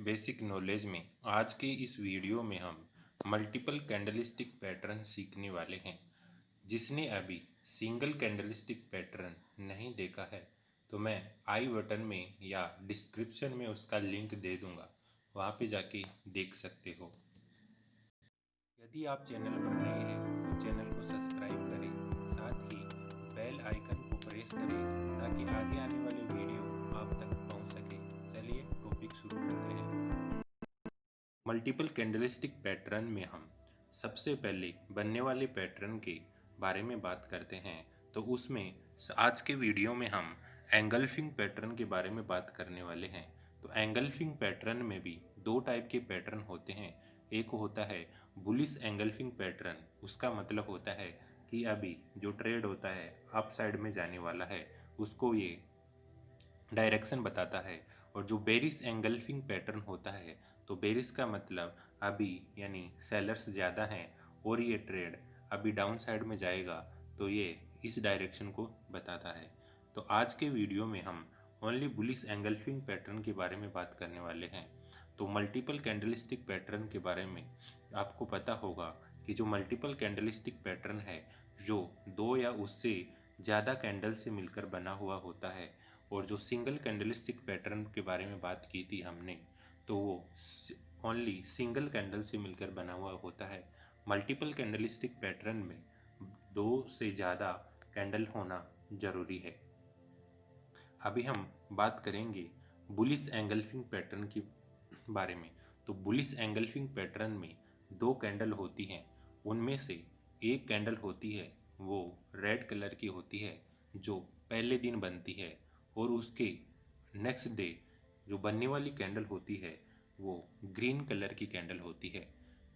Basic knowledge में आज के इस वीडियो में हम मल्टीपल कैंडलस्टिक पैटर्न सीखने वाले हैं। जिसने अभी सिंगल कैंडलस्टिक पैटर्न नहीं देखा है तो मैं आई बटन में या डिस्क्रिप्शन में उसका लिंक दे दूंगा, वहाँ पे जाके देख सकते हो। यदि आप चैनल पर नए हैं तो चैनल को सब्सक्राइब करें, साथ ही बेल आइकन को प्रेस करें ताकि आगे आने वाले वीडियो आप तक पहुंच सके। चलिए टॉपिक शुरू करते हैं। मल्टीपल कैंडलस्टिक पैटर्न में हम सबसे पहले बनने वाले पैटर्न के बारे में बात करते हैं। तो उसमें आज के वीडियो में हम एंगल्फिंग पैटर्न के बारे में बात करने वाले हैं। तो एंगल्फिंग पैटर्न में भी दो टाइप के पैटर्न होते हैं। एक होता है बुलिश एंगल्फिंग पैटर्न, उसका मतलब होता है कि अभी जो ट्रेड होता है अप साइड में जाने वाला है, उसको ये डायरेक्शन बताता है। और जो बेरिश एंगल्फिंग पैटर्न होता है, तो बेरिश का मतलब अभी यानी सेलर्स ज़्यादा हैं और ये ट्रेड अभी डाउन साइड में जाएगा, तो ये इस डायरेक्शन को बताता है। तो आज के वीडियो में हम ओनली बुलिश एंगल्फिंग पैटर्न के बारे में बात करने वाले हैं। तो मल्टीपल कैंडलस्टिक पैटर्न के बारे में आपको पता होगा कि जो मल्टीपल कैंडलस्टिक पैटर्न है, जो दो या उससे ज़्यादा कैंडल से मिलकर बना हुआ होता है, और जो सिंगल कैंडलस्टिक पैटर्न के बारे में बात की थी हमने, तो वो ओनली सिंगल कैंडल से मिलकर बना हुआ होता है। मल्टीपल कैंडलस्टिक पैटर्न में दो से ज़्यादा कैंडल होना ज़रूरी है। अभी हम बात करेंगे बुलिश एंगल्फिंग पैटर्न के बारे में। तो बुलिश एंगल्फिंग पैटर्न में दो कैंडल होती हैं, उनमें से एक कैंडल होती है वो रेड कलर की होती है जो पहले दिन बनती है, और उसके नेक्स्ट डे जो बनने वाली कैंडल होती है वो ग्रीन कलर की कैंडल होती है।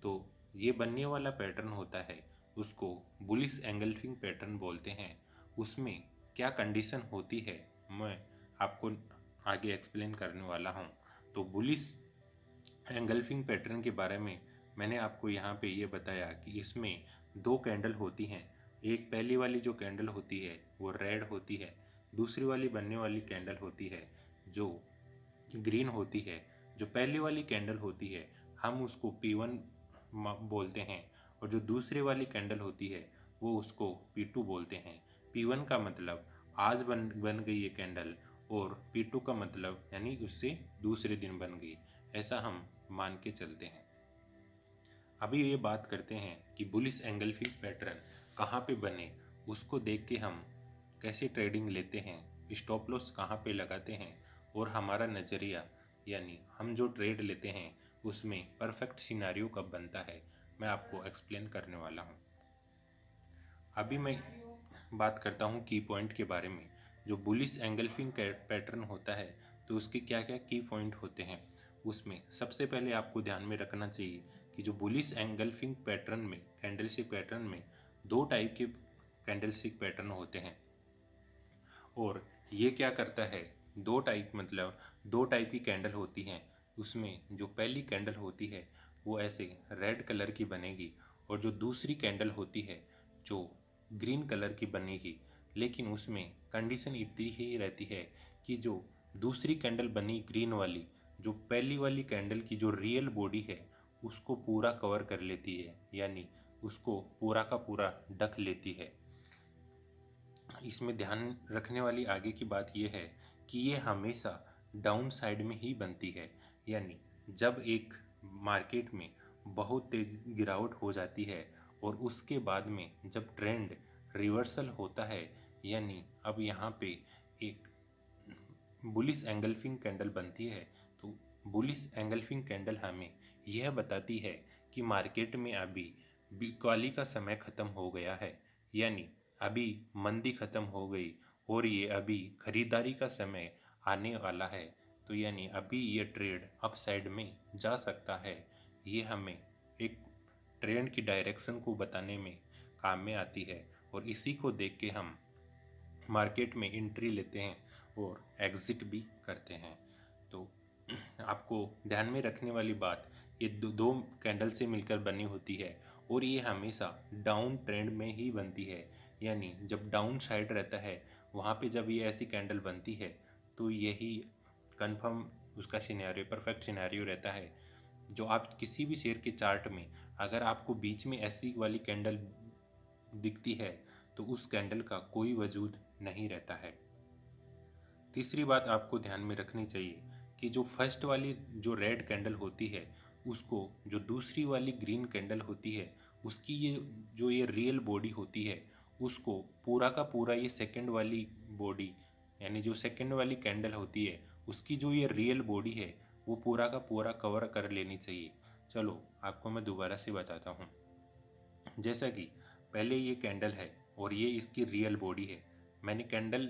तो ये बनने वाला पैटर्न होता है, उसको बुलिश एंगल्फिंग पैटर्न बोलते हैं। उसमें क्या कंडीशन होती है मैं आपको आगे एक्सप्लेन करने वाला हूँ। तो बुलिश एंगल्फिंग पैटर्न के बारे में मैंने आपको यहाँ पे ये बताया कि इसमें दो कैंडल होती हैं। एक पहली वाली जो कैंडल होती है वो रेड होती है, दूसरी वाली बनने वाली कैंडल होती है जो ग्रीन होती है। जो पहली वाली कैंडल होती है हम उसको P1 बोलते हैं, और जो दूसरी वाली कैंडल होती है वो उसको P2 बोलते हैं। P1 का मतलब आज बन गई ये कैंडल, और P2 का मतलब यानी उससे दूसरे दिन बन गई, ऐसा हम मान के चलते हैं। अभी ये बात करते हैं कि बुलिश एंगल्फिंग पैटर्न कहाँ पे बने, उसको देख के हम कैसे ट्रेडिंग लेते हैं, स्टॉप लॉस कहाँ पे लगाते हैं, और हमारा नज़रिया यानी हम जो ट्रेड लेते हैं उसमें परफेक्ट सिनारियो कब बनता है, मैं आपको एक्सप्लेन करने वाला हूँ। अभी मैं बात करता हूँ की पॉइंट के बारे में। जो बुलिश एंगल्फिंग पैटर्न होता है तो उसके क्या क्या की पॉइंट होते हैं। उसमें सबसे पहले आपको ध्यान में रखना चाहिए कि जो बुलिश एंगल्फिंग पैटर्न में कैंडलस्टिक पैटर्न में दो टाइप के कैंडलस्टिक पैटर्न होते हैं। और ये क्या करता है, दो टाइप मतलब दो टाइप की कैंडल होती हैं। उसमें जो पहली कैंडल होती है वो ऐसे रेड कलर की बनेगी, और जो दूसरी कैंडल होती है जो ग्रीन कलर की बनेगी। लेकिन उसमें कंडीशन इतनी ही रहती है कि जो दूसरी कैंडल बनी ग्रीन वाली, जो पहली वाली कैंडल की जो रियल बॉडी है उसको पूरा कवर कर लेती है, यानी उसको पूरा का पूरा ढक लेती है। इसमें ध्यान रखने वाली आगे की बात यह है कि ये हमेशा डाउन साइड में ही बनती है, यानी जब एक मार्केट में बहुत तेज गिरावट हो जाती है और उसके बाद में जब ट्रेंड रिवर्सल होता है, यानी अब यहाँ पे एक बुलिश एंगल्फिंग कैंडल बनती है। तो बुलिश एंगल्फिंग कैंडल हमें यह बताती है कि मार्केट में अभी बिकवाली का समय ख़त्म हो गया है, यानी अभी मंदी ख़त्म हो गई और ये अभी ख़रीदारी का समय आने वाला है। तो यानी अभी ये ट्रेड अप साइड में जा सकता है। ये हमें एक ट्रेंड की डायरेक्शन को बताने में काम में आती है, और इसी को देख के हम मार्केट में एंट्री लेते हैं और एग्ज़िट भी करते हैं। तो आपको ध्यान में रखने वाली बात, ये दो कैंडल से मिलकर बनी होती है, और ये हमेशा डाउन ट्रेंड में ही बनती है। यानी जब डाउन साइड रहता है वहाँ पे जब ये ऐसी कैंडल बनती है तो यही कंफर्म उसका सिनेरियो परफेक्ट सिनेरियो रहता है। जो आप किसी भी शेयर के चार्ट में अगर आपको बीच में ऐसी वाली कैंडल दिखती है तो उस कैंडल का कोई वजूद नहीं रहता है। तीसरी बात आपको ध्यान में रखनी चाहिए कि जो फर्स्ट वाली जो रेड कैंडल होती है उसको जो दूसरी वाली ग्रीन कैंडल होती है उसकी ये रियल बॉडी होती है उसको पूरा का पूरा ये सेकंड वाली बॉडी यानी जो सेकंड वाली कैंडल होती है उसकी जो ये रियल बॉडी है वो पूरा का पूरा कवर कर लेनी चाहिए। चलो आपको मैं दोबारा से बताता हूँ। जैसा कि पहले ये कैंडल है और ये इसकी रियल बॉडी है। मैंने कैंडल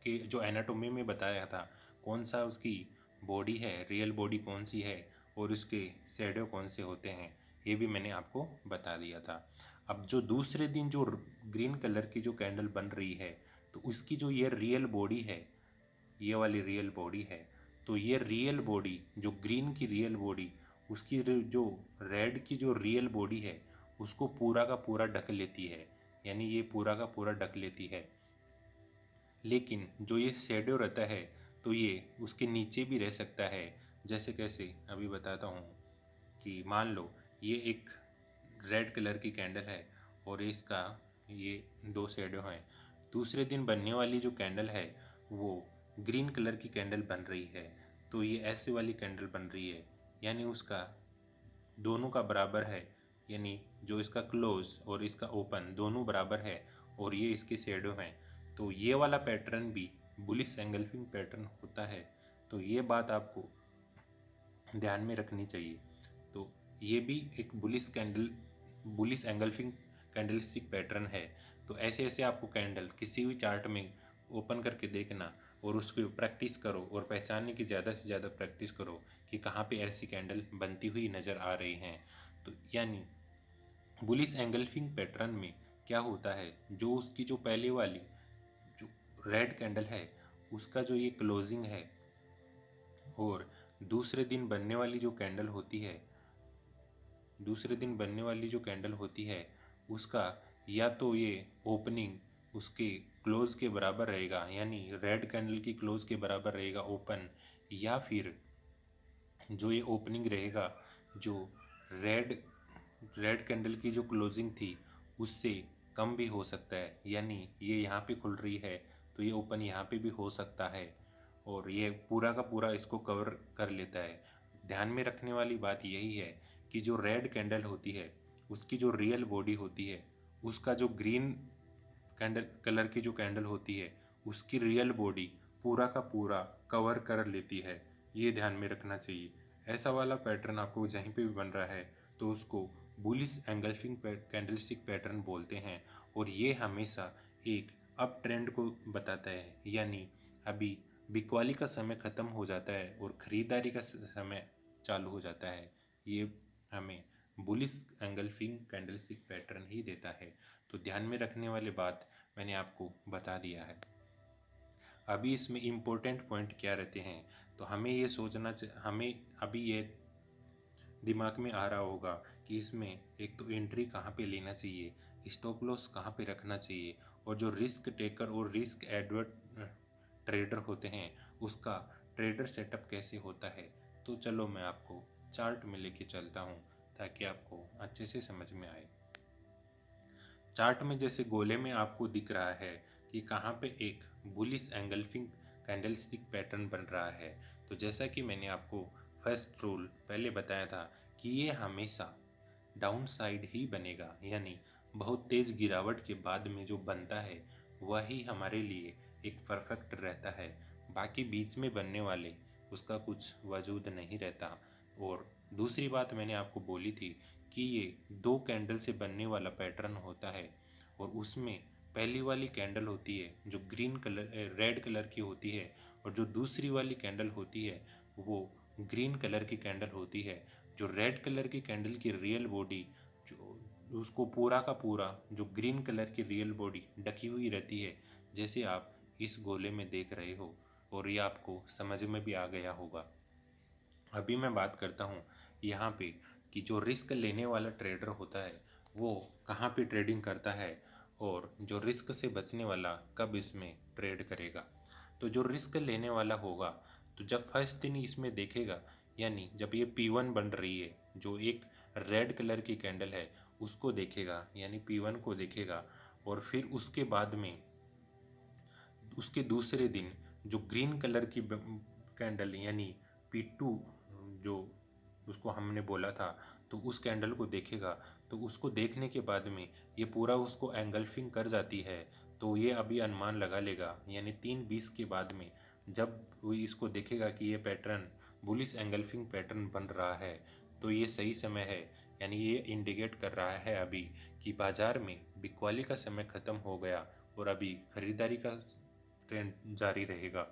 के जो एनाटोमी में बताया था कौन सा उसकी बॉडी है, रियल बॉडी कौन सी है और उसके शैडो कौन से होते हैं, ये भी मैंने आपको बता दिया था। अब जो दूसरे दिन जो ग्रीन कलर की जो कैंडल बन रही है तो उसकी जो ये रियल बॉडी है, ये वाली रियल बॉडी है, तो ये रियल बॉडी जो ग्रीन की रियल बॉडी उसकी जो रेड की जो रियल बॉडी है उसको पूरा का पूरा ढक लेती है, यानी ये पूरा का पूरा ढक लेती है। लेकिन जो ये शेडो रहता है तो ये उसके नीचे भी रह सकता है। जैसे कैसे अभी बताता हूँ कि मान लो ये एक रेड कलर की कैंडल है और इसका ये दो शेडो हैं। दूसरे दिन बनने वाली जो कैंडल है वो ग्रीन कलर की कैंडल बन रही है, तो ये ऐसे वाली कैंडल बन रही है, यानी उसका दोनों का बराबर है, यानी जो इसका क्लोज और इसका ओपन दोनों बराबर है और ये इसके शेडो हैं। तो ये वाला पैटर्न भी बुलिश एंगल्फिंग पैटर्न होता है। तो ये बात आपको ध्यान में रखनी चाहिए। तो ये भी एक बुलिश एंगल्फिंग कैंडलस्टिक पैटर्न है। तो ऐसे ऐसे आपको कैंडल किसी भी चार्ट में ओपन करके देखना और उसको प्रैक्टिस करो और पहचानने की ज़्यादा से ज़्यादा प्रैक्टिस करो कि कहाँ पे ऐसी कैंडल बनती हुई नज़र आ रही हैं। तो यानी बुलिश एंगल्फिंग पैटर्न में क्या होता है, जो उसकी जो पहले वाली जो रेड कैंडल है उसका जो ये क्लोजिंग है और दूसरे दिन बनने वाली जो कैंडल होती है उसका या तो ये ओपनिंग उसके क्लोज के बराबर रहेगा, यानी रेड कैंडल की क्लोज के बराबर रहेगा ओपन, या फिर जो ये ओपनिंग रहेगा जो रेड कैंडल की जो क्लोजिंग थी उससे कम भी हो सकता है, यानी ये यहाँ पे खुल रही है तो ये ओपन यहाँ पे भी हो सकता है और ये पूरा का पूरा इसको कवर कर लेता है। ध्यान में रखने वाली बात यही है कि जो रेड कैंडल होती है उसकी जो रियल बॉडी होती है उसका जो ग्रीन कैंडल कलर की जो कैंडल होती है उसकी रियल बॉडी पूरा का पूरा कवर कर लेती है। ये ध्यान में रखना चाहिए। ऐसा वाला पैटर्न आपको जहीं पे भी बन रहा है तो उसको बुलिश एंगल्फिंग कैंडलस्टिक पैटर्न बोलते हैं और ये हमेशा एक अप ट्रेंड को बताता है, यानी अभी बिकवाली का समय ख़त्म हो जाता है और ख़रीदारी का समय चालू हो जाता है। ये हमें बुलिश एंगल्फिंग कैंडलस्टिक पैटर्न ही देता है। तो ध्यान में रखने वाली बात मैंने आपको बता दिया है। अभी इसमें इम्पोर्टेंट पॉइंट क्या रहते हैं, तो हमें ये हमें अभी ये दिमाग में आ रहा होगा कि इसमें एक तो एंट्री कहाँ पे लेना चाहिए, स्टॉप लॉस कहाँ पे रखना चाहिए और जो रिस्क टेकर और रिस्क एडवर्ट ट्रेडर होते हैं उसका ट्रेडर सेटअप कैसे होता है। तो चलो मैं आपको चार्ट में लेके चलता हूँ ताकि आपको अच्छे से समझ में आए। चार्ट में जैसे गोले में आपको दिख रहा है कि कहाँ पे एक बुलिश एंगल्फिंग कैंडलस्टिक पैटर्न बन रहा है। तो जैसा कि मैंने आपको फर्स्ट रूल पहले बताया था कि ये हमेशा डाउन साइड ही बनेगा, यानी बहुत तेज़ गिरावट के बाद में जो बनता है वही हमारे लिए एक परफेक्ट रहता है। बाकी बीच में बनने वाले उसका कुछ वजूद नहीं रहता। और दूसरी बात मैंने आपको बोली थी कि ये दो कैंडल से बनने वाला पैटर्न होता है और उसमें पहली वाली कैंडल होती है जो रेड कलर की होती है और जो दूसरी वाली कैंडल होती है वो ग्रीन कलर की कैंडल होती है। जो रेड कलर की कैंडल की रियल बॉडी जो उसको पूरा का पूरा जो ग्रीन कलर की रियल बॉडी ढकी हुई रहती है, जैसे आप इस गोले में देख रहे हो और ये आपको समझ में भी आ गया होगा। अभी मैं बात करता हूँ यहाँ पे कि जो रिस्क लेने वाला ट्रेडर होता है वो कहाँ पे ट्रेडिंग करता है और जो रिस्क से बचने वाला कब इसमें ट्रेड करेगा। तो जो रिस्क लेने वाला होगा तो जब फर्स्ट दिन इसमें देखेगा, यानी जब ये P1 बन रही है, जो एक रेड कलर की कैंडल है उसको देखेगा, यानी P1 को देखेगा, और फिर उसके बाद में उसके दूसरे दिन जो ग्रीन कलर की कैंडल यानी P2 जो उसको हमने बोला था, तो उस कैंडल को देखेगा। तो उसको देखने के बाद में ये पूरा उसको एंगल्फिंग कर जाती है, तो ये अभी अनुमान लगा लेगा, यानी 3:20 के बाद में जब वो इसको देखेगा कि ये पैटर्न बुलिश एंगल्फिंग पैटर्न बन रहा है, तो ये सही समय है, यानी ये इंडिकेट कर रहा है अभी कि बाज़ार में बिकवाली का समय ख़त्म हो गया और अभी खरीदारी का ट्रेंड जारी रहेगा।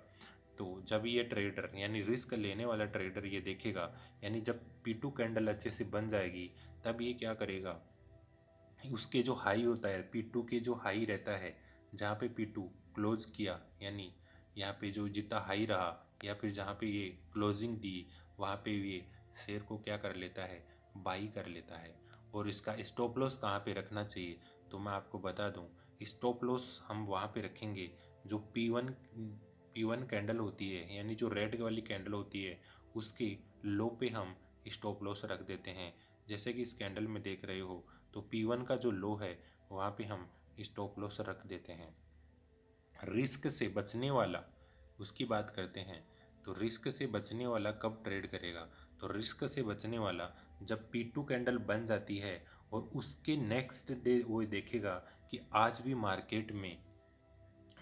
तो जब ये ट्रेडर यानी रिस्क लेने वाला ट्रेडर ये देखेगा, यानी जब P2 कैंडल अच्छे से बन जाएगी, तब ये क्या करेगा, उसके जो हाई होता है P2 के जो हाई रहता है, जहाँ पे P2 क्लोज किया, यानी यहाँ पे जो जितना हाई रहा या फिर जहाँ पे ये क्लोजिंग दी, वहाँ पे ये शेयर को क्या कर लेता है, बाई कर लेता है। और इसका स्टॉप लॉस कहाँ पे रखना चाहिए, तो मैं आपको बता दूँ, स्टॉप लॉस हम वहाँ पे रखेंगे जो P1 कैंडल होती है, यानी जो रेड वाली कैंडल होती है उसके लो पे हम स्टॉप लॉस रख देते हैं। जैसे कि इस कैंडल में देख रहे हो, तो P1 का जो लो है वहाँ पे हम स्टॉप लॉस रख देते हैं। रिस्क से बचने वाला उसकी बात करते हैं, तो रिस्क से बचने वाला कब ट्रेड करेगा, तो रिस्क से बचने वाला जब P2 कैंडल बन जाती है और उसके नेक्स्ट डे वो देखेगा कि आज भी मार्केट में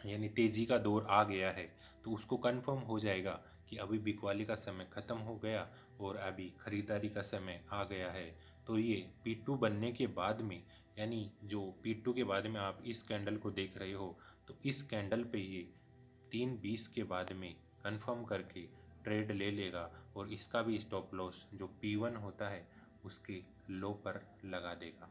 यानी तेज़ी का दौर आ गया है, तो उसको कंफर्म हो जाएगा कि अभी बिकवाली का समय ख़त्म हो गया और अभी ख़रीदारी का समय आ गया है। तो ये P2 बनने के बाद में, यानी जो P2 के बाद में आप इस कैंडल को देख रहे हो, तो इस कैंडल पे ये 3:20 के बाद में कंफर्म करके ट्रेड ले लेगा और इसका भी स्टॉप लॉस जो P1 होता है उसके लो पर लगा देगा।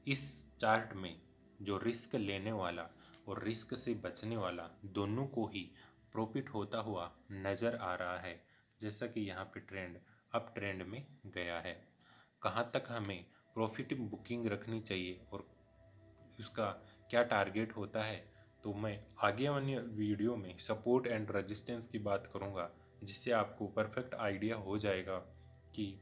इस चार्ट में जो रिस्क लेने वाला और रिस्क से बचने वाला दोनों को ही प्रॉफिट होता हुआ नज़र आ रहा है, जैसा कि यहाँ पे ट्रेंड अप ट्रेंड में गया है। कहाँ तक हमें प्रॉफिट बुकिंग रखनी चाहिए और उसका क्या टारगेट होता है, तो मैं आगे वाली वीडियो में सपोर्ट एंड रेजिस्टेंस की बात करूँगा, जिससे आपको परफेक्ट आइडिया हो जाएगा कि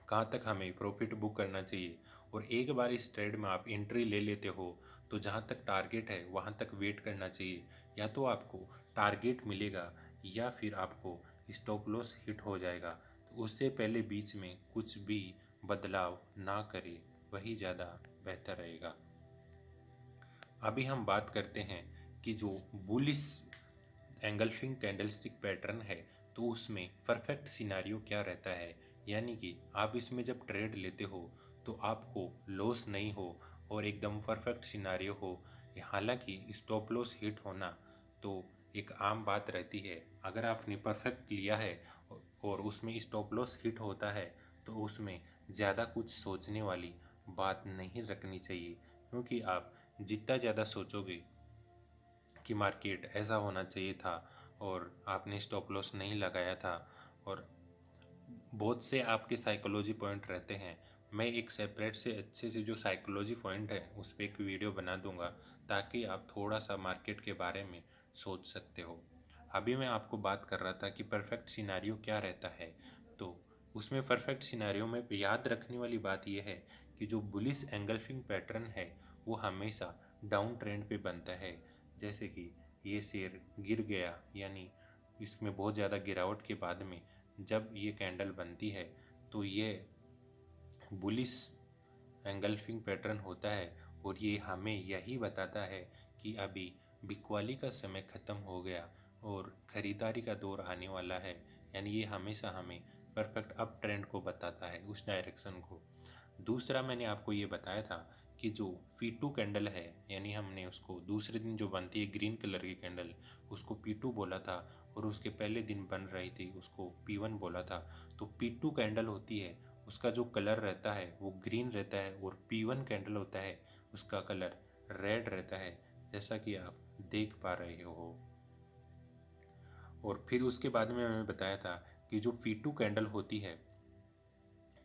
कहाँ तक हमें प्रॉफिट बुक करना चाहिए। और एक बार इस ट्रेड में आप एंट्री ले लेते हो, तो जहाँ तक टारगेट है वहाँ तक वेट करना चाहिए, या तो आपको टारगेट मिलेगा या फिर आपको स्टॉप लॉस हिट हो जाएगा। तो उससे पहले बीच में कुछ भी बदलाव ना करें, वही ज़्यादा बेहतर रहेगा। अभी हम बात करते हैं कि जो बुलिश एंगल्फिंग कैंडलस्टिक पैटर्न है, तो उसमें परफेक्ट सिनारियो क्या रहता है, यानी कि आप इसमें जब ट्रेड लेते हो तो आपको लॉस नहीं हो और एकदम परफेक्ट सिनारियो हो। हालांकि स्टॉप लॉस हिट होना तो एक आम बात रहती है, अगर आपने परफेक्ट लिया है और उसमें स्टॉप लॉस हिट होता है, तो उसमें ज़्यादा कुछ सोचने वाली बात नहीं रखनी चाहिए, क्योंकि आप जितना ज़्यादा सोचोगे कि मार्केट ऐसा होना चाहिए था और आपने स्टॉप लॉस नहीं लगाया था, और बहुत से आपके साइकोलॉजी पॉइंट रहते हैं। मैं एक सेपरेट से अच्छे से जो साइकोलॉजी पॉइंट है उस पर एक वीडियो बना दूंगा, ताकि आप थोड़ा सा मार्केट के बारे में सोच सकते हो। अभी मैं आपको बात कर रहा था कि परफेक्ट सिनारियो क्या रहता है, तो उसमें परफेक्ट सिनारियो में याद रखने वाली बात यह है कि जो बुलिश एंगल्फिंग पैटर्न है वो हमेशा डाउन ट्रेंड पे बनता है। जैसे कि ये शेयर गिर गया, यानी इसमें बहुत ज़्यादा गिरावट के बाद में जब ये कैंडल बनती है, तो ये बुलिश एंगल्फिंग पैटर्न होता है, और ये हमें यही बताता है कि अभी बिकवाली का समय ख़त्म हो गया और ख़रीदारी का दौर आने वाला है। यानी ये हमेशा हमें परफेक्ट अप ट्रेंड को बताता है, उस डायरेक्शन को। दूसरा मैंने आपको ये बताया था कि जो P2 कैंडल है, यानी हमने उसको दूसरे दिन जो बनती है ग्रीन कलर की कैंडल, उसको P2 बोला था, और उसके पहले दिन बन रही थी उसको P1 बोला था। तो P2 कैंडल होती है, उसका जो कलर रहता है वो ग्रीन रहता है, और P1 कैंडल होता है उसका कलर रेड रहता है, जैसा कि आप देख पा रहे हो। और फिर उसके बाद में मैंने बताया था कि जो P2 कैंडल होती है,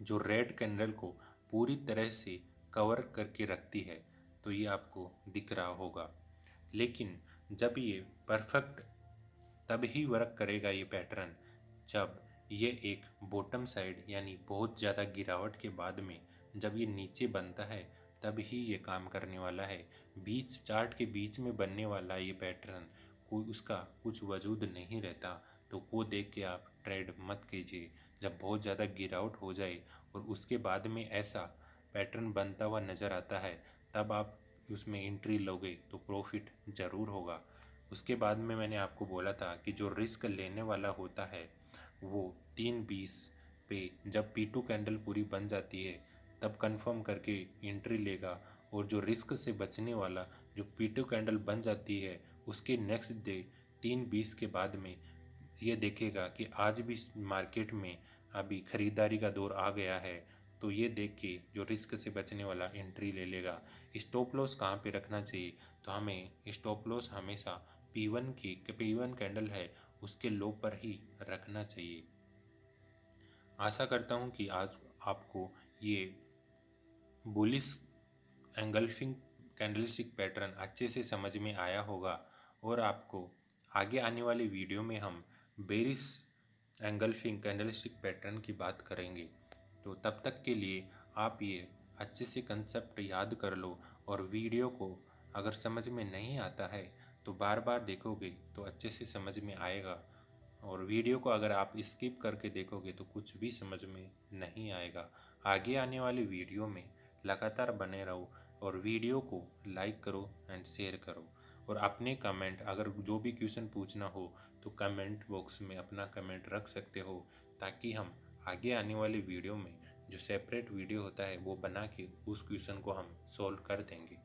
जो रेड कैंडल को पूरी तरह से कवर करके रखती है, तो ये आपको दिख रहा होगा। लेकिन जब ये परफेक्ट तब ही वर्क करेगा ये पैटर्न जब ये एक बॉटम साइड यानी बहुत ज़्यादा गिरावट के बाद में जब ये नीचे बनता है तब ही ये काम करने वाला है। बीच चार्ट के बीच में बनने वाला ये पैटर्न कोई उसका कुछ वजूद नहीं रहता, तो वो देख के आप ट्रेड मत कीजिए। जब बहुत ज़्यादा गिरावट हो जाए और उसके बाद में ऐसा पैटर्न बनता हुआ नज़र आता है तब आप उसमें एंट्री लोगे तो प्रॉफिट ज़रूर होगा। उसके बाद में मैंने आपको बोला था कि जो रिस्क लेने वाला होता है वो 3:20 पे जब P2 कैंडल पूरी बन जाती है तब कंफर्म करके एंट्री लेगा, और जो रिस्क से बचने वाला जो P2 कैंडल बन जाती है उसके नेक्स्ट डे 3:20 के बाद में ये देखेगा कि आज भी मार्केट में अभी ख़रीदारी का दौर आ गया है, तो ये देख के जो रिस्क से बचने वाला एंट्री ले लेगा। स्टॉप लॉस कहाँ पे रखना चाहिए, तो हमें स्टॉप लॉस हमेशा P1 कैंडल है उसके लो पर ही रखना चाहिए। आशा करता हूँ कि आज आपको ये बुलिश एंगल्फिंग कैंडलस्टिक पैटर्न अच्छे से समझ में आया होगा, और आपको आगे आने वाली वीडियो में हम बेरिश एंगल्फिंग कैंडलस्टिक पैटर्न की बात करेंगे। तो तब तक के लिए आप ये अच्छे से कंसेप्ट याद कर लो, और वीडियो को अगर समझ में नहीं आता है तो बार बार देखोगे तो अच्छे से समझ में आएगा, और वीडियो को अगर आप स्किप करके देखोगे तो कुछ भी समझ में नहीं आएगा। आगे आने वाली वीडियो में लगातार बने रहो, और वीडियो को लाइक करो एंड शेयर करो, और अपने कमेंट अगर जो भी क्वेश्चन पूछना हो तो कमेंट बॉक्स में अपना कमेंट रख सकते हो, ताकि हम आगे आने वाली वीडियो में जो सेपरेट वीडियो होता है वो बना के उस क्वेश्चन को हम सॉल्व कर देंगे।